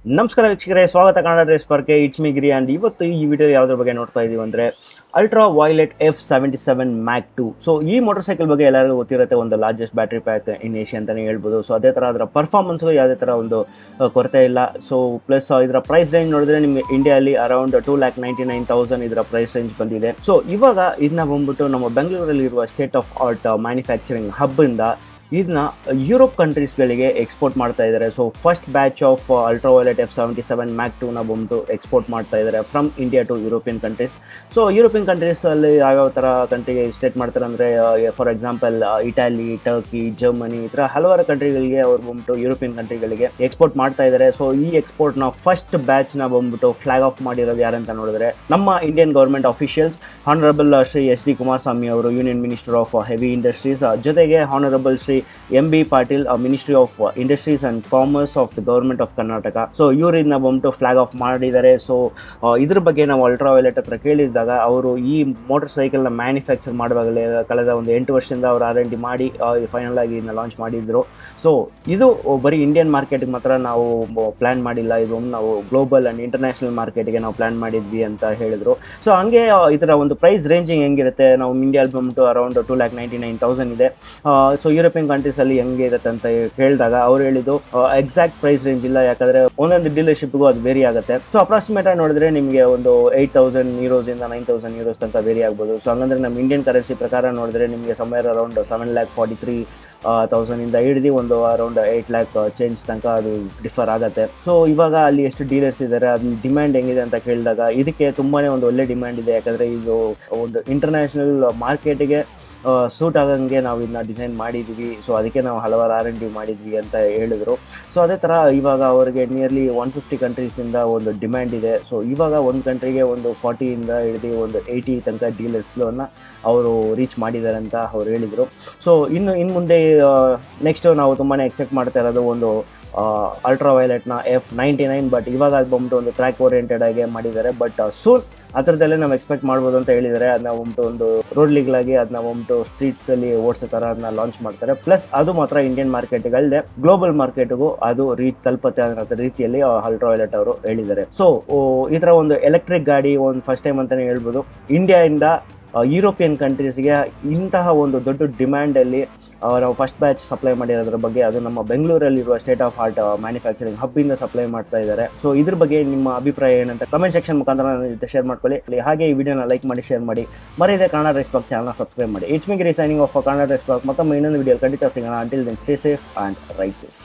ನಮಸ್ಕಾರ ವೀಕ್ಷಕರೇ, ಸ್ವಾಗತ ಕನ್ನಡ ಡ್ರೆಸ್ ಪಾರ್ಕ್ಗೆ. ಇಟ್ಸ್ ಮಿ ಗಿರಿ ಆ್ಯಂಡ್ ಇವತ್ತು ಈ ವಿಡಿಯೋ ಯಾವುದ್ರ ಬಗ್ಗೆ ನೋಡ್ತಾ ಇದ್ದೀವಿ ಅಂದರೆ ultra violet F77 Mark II. So ಈ ಮೋಟರ್ ಸೈಕಲ್ ಬಗ್ಗೆ ಎಲ್ಲರಿಗೂ ಗೊತ್ತಿರುತ್ತೆ, ಒಂದು largest battery pack in Asia ಅಂತಲೇ ಹೇಳ್ಬೋದು. ಸೊ ಅದೇ ಥರ ಅದರ ಪರ್ಫಾರ್ಮೆನ್ಸ್ಗೂ ಯಾವುದೇ ಥರ ಒಂದು ಕೊರತೆ ಇಲ್ಲ. ಸೊ ಪ್ಲಸ್ ಇದರ ಪ್ರೈಸ್ ರೇಂಜ್ ನೋಡಿದ್ರೆ ನಿಮಗೆ ಇಂಡಿಯಾಲಿ ಅರೌಂಡ್ 2,99,000 ಇದರ ಪ್ರೈಸ್ ರೇಂಜ್ ಬಂದಿದೆ. ಸೊ ಇವಾಗ ಇದನ್ನ ಬಂದ್ಬಿಟ್ಟು ನಮ್ಮ ಬೆಂಗಳೂರಲ್ಲಿ ಇರುವ ಸ್ಟೇಟ್ ಆಫ್ ಆರ್ಟ್ ಮ್ಯಾನುಫ್ಯಾಕ್ಚರಿಂಗ್ ಹಬ್ಬಿಂದ ಇದನ್ನ ಯುರೋಪ್ ಕಂಟ್ರೀಸ್ಗಳಿಗೆ ಎಕ್ಸ್ಪೋರ್ಟ್ ಮಾಡ್ತಾ ಇದ್ದಾರೆ. So first batch of ultra violet F77 Mark II ಬಂದು ಎಕ್ಸ್ಪೋರ್ಟ್ ಮಾಡ್ತಾ ಇದ್ದಾರೆ from India to European countries. So European ಕಂಟ್ರೀಸಲ್ಲಿ ಯಾವ್ಯಾವ ಥರ ಕಂಟ್ರಿಗೆ ಸ್ಟೇಟ್ ಮಾಡ್ತಾರೆ ಅಂದರೆ, for example Italy, Turkey, Germany, ಈ ಥರ ಹಲವಾರು ಕಂಟ್ರಿಗಳಿಗೆ ಅವ್ರು ಬಂದ್ಬಿಟ್ಟು ಯುರೋಪಿಯನ್ ಕಂಟ್ರಿಗಳಿಗೆ ಎಕ್ಸ್ಪೋರ್ಟ್ ಮಾಡ್ತಾ ಇದ್ದಾರೆ. ಸೊ ಈ ಎಕ್ಸ್ಪೋರ್ಟ್ನ ಫಸ್ಟ್ ಬ್ಯಾಚ್ನ ಬಂದ್ಬಿಟ್ಟು ಫ್ಲಾಗ್ ಆಫ್ ಮಾಡಿರೋದು ಯಾರಂತ ನೋಡಿದ್ರೆ ನಮ್ಮ Indian government officials, honourable Shri SD Kumaraswamy ಅವರು, union minister of heavy industries, ಜೊತೆಗೆ honourable Shri MB Patil, ministry of industries and commerce of the government of Karnataka. So ಇವರು ಇದನ್ನ ಬಂದ್ಬಿಟ್ಟು ಫ್ಲಾಗ್ ಆಫ್ ಮಾಡಿದ್ದಾರೆ. ಸೊ ಇದ್ರ ಬಗ್ಗೆ ನಾವು ಅಲ್ಟ್ರಾ ವೈಲೆಟ್ ಹತ್ರ ಕೇಳಿದಾಗ ಅವರು ಈ ಮೋಟರ್ ಸೈಕಲ್ನ ಮ್ಯಾನುಫ್ಯಾಕ್ಚರ್ ಮಾಡುವಾಗಲೇ ಕಳೆದ ಒಂದು 8 ವರ್ಷದಿಂದ ಅವರು R&D ಮಾಡಿ ಫೈನಲ್ ಆಗಿ ಇದನ್ನ ಲಾಂಚ್ ಮಾಡಿದ್ರು. ಸೊ ಇದು ಬರೀ ಇಂಡಿಯನ್ ಮಾರ್ಕೆಟ್ಗೆ ಮಾತ್ರ ನಾವು ಪ್ಲ್ಯಾನ್ ಮಾಡಿಲ್ಲ, ಇದು ನಾವು ಗ್ಲೋಬಲ್ ಆ್ಯಂಡ್ ಇಂಟರ್ನ್ಯಾಷನಲ್ ಮಾರ್ಕೆಟ್ಗೆ ನಾವು ಪ್ಲ್ಯಾನ್ ಮಾಡಿದ್ವಿ ಅಂತ ಹೇಳಿದರು. ಸೊ ಹಂಗೆ ಇದರ ಒಂದು ಪ್ರೈಸ್ ರೇಂಜಿಂಗ್ ಹೆಂಗಿರುತ್ತೆ, ನಾವು ಇಂಡಿಯಾದಲ್ಲಿ ಬಂದ್ಬಿಟ್ಟು ಅರೌಂಡ್ 2,99,000 ಇದೆ. ಸೊ ಯುರೋಪಿಯನ್ ಕಂಟ್ರೀಸಲ್ಲಿ ಹೆಂಗೆ ಇರುತ್ತೆ ಅಂತ ಹೇಳಿದಾಗ ಅವ್ರು ಹೇಳಿದ್ದು ಎಕ್ಸಾಕ್ಟ್ ಪ್ರೈಸ್ ರೇಂಜ್ ಇಲ್ಲ, ಯಾಕಂದರೆ ಒಂದೊಂದು ಡೀಲರ್ಶಿಪ್ಗೂ ಅದು ವೇರಿ ಆಗುತ್ತೆ. ಸೊ ಅಪ್ರಾಕ್ಸಿಮೇಟ್ ಆಗಿ ನೋಡಿದ್ರೆ ನಿಮಗೆ ಒಂದು 8,000 ಯೂರೋಸಿಂದ 9,000 ಯೂರೋಸ್ ತನಕ ವೇರಿ ಆಗ್ಬೋದು. ಸೊ ಹಂಗಂದ್ರೆ ನಮ್ಮ ಇಂಡಿಯನ್ ಕರೆನ್ಸಿ ಪ್ರಕಾರ ನೋಡಿದ್ರೆ ನಿಮಗೆ ಸಮ್ವೇರ್ ಅರೌಂಡ್ 7,43,000 ಹಿಡಿದು ಒಂದು ಅರೌಂಡ್ 8 lakh ಚೇಂಜ್ ತನಕ ಅದು ಡಿಫರ್ ಆಗುತ್ತೆ. ಸೊ ಇವಾಗ ಅಲ್ಲಿ ಎಷ್ಟು ಡೀಲರ್ಸ್ ಇದ್ದಾರೆ, ಅದನ್ನ ಡಿಮ್ಯಾಂಡ್ ಹೆಂಗಿದೆ ಅಂತ ಕೇಳಿದಾಗ ಇದಕ್ಕೆ ತುಂಬಾ ಒಂದು ಒಳ್ಳೆ ಡಿಮ್ಯಾಂಡ್ ಇದೆ, ಯಾಕಂದರೆ ಇದು ಒಂದು ಇಂಟರ್ನ್ಯಾಷನಲ್ ಮಾರ್ಕೆಟಿಗೆ ಸೂಟ್ ಆಗಂಗೆ ನಾವು ಇದನ್ನ ಡಿಸೈನ್ ಮಾಡಿದ್ವಿ. ಸೊ ಅದಕ್ಕೆ ನಾವು ಹಲವಾರು R&D ಮಾಡಿದ್ವಿ ಅಂತ ಹೇಳಿದರು. ಸೊ ಅದೇ ಥರ ಇವಾಗ ಅವರಿಗೆ ನಿಯರ್ಲಿ 150 ಕಂಟ್ರೀಸಿಂದ ಒಂದು ಡಿಮ್ಯಾಂಡ್ ಇದೆ. ಸೊ ಇವಾಗ ಒಂದು ಕಂಟ್ರಿಗೆ ಒಂದು 40ಇಂದ ಹಿಡಿದು ಒಂದು 80 ತನಕ ಡೀಲರ್ಸ್ನ ಅವರು ರೀಚ್ ಮಾಡಿದ್ದಾರೆ ಅಂತ ಅವ್ರು ಹೇಳಿದರು. ಸೊ ಇನ್ನು ಮುಂದೆ ನೆಕ್ಸ್ಟು ನಾವು ತುಂಬಾ ಎಕ್ಸ್ಪೆಕ್ಟ್ ಮಾಡ್ತಾ ಇರೋದು ಒಂದು ಅಲ್ಟ್ರಾ ವೈಲೆಟ್ನ F99, ಬಟ್ ಇವಾಗ ಅದು ಬಂದ್ಬಿಟ್ಟು ಒಂದು ಟ್ರ್ಯಾಕ್ ಓರಿಯೆಂಟೆಡ್ ಆಗಿ ಮಾಡಿದ್ದಾರೆ. ಬಟ್ ಸೂನ್ ಆ ಥರದಲ್ಲೇ ನಾವು ಎಕ್ಸ್ಪೆಕ್ಟ್ ಮಾಡ್ಬೋದು ಅಂತ ಹೇಳಿದ್ದಾರೆ. ಅದನ್ನ ಬಂದ್ಬಿಟ್ಟು ಒಂದು ರೋಡ್ ಲೀಗ್ಲಾಗಿ ಅದನ್ನ ಬಂದ್ಬಿಟ್ಟು ಸ್ಟ್ರೀಟ್ಸಲ್ಲಿ ಓಡಿಸೋ ಥರ ಅದನ್ನ ಲಾಂಚ್ ಮಾಡ್ತಾರೆ. ಪ್ಲಸ್ ಅದು ಮಾತ್ರ ಇಂಡಿಯನ್ ಮಾರ್ಕೆಟ್ಗಳಲ್ಲದೆ ಗ್ಲೋಬಲ್ ಮಾರ್ಕೆಟ್ಗೂ ಅದು ತಲುಪತ್ತೆ ಅನ್ನೋ ರೀತಿಯಲ್ಲಿ ಅಲ್ಟ್ರಾ ವೈಲೆಟ್ ಅವರು ಹೇಳಿದ್ದಾರೆ. ಸೊ ಈ ಥರ ಒಂದು ಎಲೆಕ್ಟ್ರಿಕ್ ಗಾಡಿ ಒಂದು ಫಸ್ಟ್ ಟೈಮ್ ಅಂತಲೇ ಹೇಳ್ಬೋದು ಇಂಡಿಯಾದಿಂದ ಯುರೋಪಿಯನ್ ಕಂಟ್ರೀಸ್ಗೆ ಇಂತಹ ಒಂದು ದೊಡ್ಡ ಡಿಮ್ಯಾಂಡಲ್ಲಿ ನಾವು ಫಸ್ಟ್ ಬ್ಯಾಚ್ ಸಪ್ಲೈ ಮಾಡಿರೋದ್ರ ಬಗ್ಗೆ, ಅದು ನಮ್ಮ ಬೆಂಗಳೂರಲ್ಲಿರುವ ಸ್ಟೇಟ್ ಆಫ್ ಆರ್ಟ್ ಮ್ಯಾನುಫ್ಯಾಕ್ಚರಿಂಗ್ ಹಬ್ಬಿಂದ ಸಪ್ಲೈ ಮಾಡ್ತಾ ಇದ್ದಾರೆ. ಸೊ ಇದ್ರ ಬಗ್ಗೆ ನಿಮ್ಮ ಅಭಿಪ್ರಾಯ ಏನಂತ ಕಮೆಂಟ್ ಸೆಕ್ಷನ್ ಮುಖಾಂತರ ನನ್ನ ಜೊತೆ ಶೇರ್ ಮಾಡ್ಕೊಳ್ಳಿ. ಹಾಗೆ ಈ ವಿಡಿಯೋನ ಲೈಕ್ ಮಾಡಿ, ಶೇರ್ ಮಾಡಿ, ಮರೆಯದೆ ಕನ್ನಡ ಡ್ರೆಸ್ ಪಾರ್ಕ್ ಚಾನಲ್ನ ಸಬ್ಸ್ಕ್ರೈಬ್ ಮಾಡಿ. It's me Giri signing off Kannada dress park. ಮತ್ತೊಮ್ಮೆ ಇನ್ನೊಂದು ವಿಡಿಯೋ ಖಂಡಿತ ಸಿಗೋಣ. Until then stay safe and right safe.